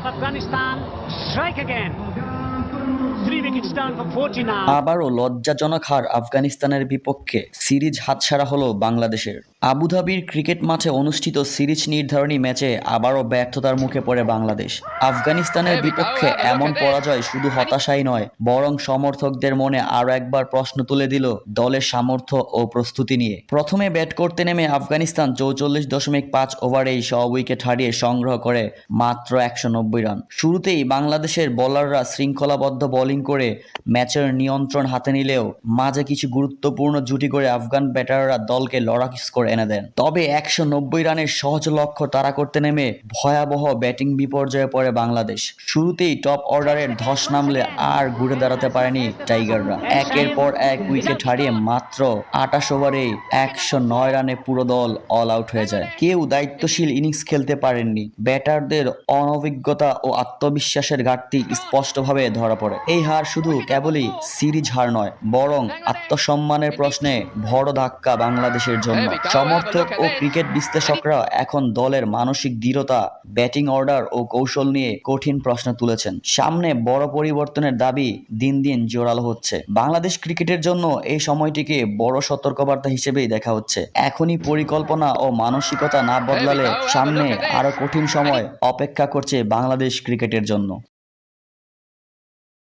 Afghanistan strike again. 3 wickets down for 49. আবারও লজ্জাজনক হার আফগানিস্তানের বিপক্ষে, সিরিজ হাতছাড়া হলো বাংলাদেশের। আবুধাবির ক্রিকেট মাঠে অনুষ্ঠিত সিরিজ নির্ধারণী ম্যাচে আবারও ব্যর্থতার মুখে পড়ে বাংলাদেশ। আফগানিস্তানের বিপক্ষে এমন পরাজয় শুধু হতাশাই নয়, বরং সমর্থকদের মনে আরও একবার প্রশ্ন তুলে দিল দলের সামর্থ্য ও প্রস্তুতি নিয়ে। প্রথমে ব্যাট করতে নেমে আফগানিস্তান 44.5 ওভারেই সব উইকেট হারিয়ে সংগ্রহ করে মাত্র 190 রান। শুরুতেই বাংলাদেশের বোলাররা শৃঙ্খলাবদ্ধ বোলিং করে ম্যাচের নিয়ন্ত্রণ হাতে নিলেও মাঝে কিছু গুরুত্বপূর্ণ জুটি করে আফগান ব্যাটাররা দলকে লড়াকু স্কোর এনে দেন। তবে 190 রানের সহজ লক্ষ্য তাড়া করতে নেমে ভয়াবহ ব্যাটিং বিপর্যয়ে পড়ে বাংলাদেশ। শুরুতেই টপ অর্ডারের ধস নামলে আর ঘুরে দাঁড়াতে পারেনি টাইগাররা। একের পর এক উইকেট হারিয়ে মাত্র 28 ওভারেই 109 রানে পুরো দল অল আউট হয়ে যায়। কেউ দায়িত্বশীল ইনিংস খেলতে পারেননি। ব্যাটারদের অনভিজ্ঞতা ও আত্মবিশ্বাসের ঘাটতি স্পষ্টভাবে ধরা পড়ে। এই হার শুধু কেবলই সিরিজ হার নয়, বরং আত্মসম্মানের প্রশ্নে বড় ধাক্কা বাংলাদেশের জন্য। সমর্থক ও ক্রিকেট বিশ্লেষকরা এখন দলের মানসিক দৃঢ়তা, ব্যাটিং অর্ডার ও কৌশল নিয়ে কঠিন প্রশ্ন তুলেছেন। সামনে বড় পরিবর্তনের দাবি দিন দিন জোরালো হচ্ছে। বাংলাদেশ ক্রিকেটের জন্য এই সময়টিকে বড় সতর্কবার্তা হিসেবেই দেখা হচ্ছে। এখনই পরিকল্পনা ও মানসিকতা না বদলালে সামনে আরো কঠিন সময় অপেক্ষা করছে বাংলাদেশ ক্রিকেটের জন্য।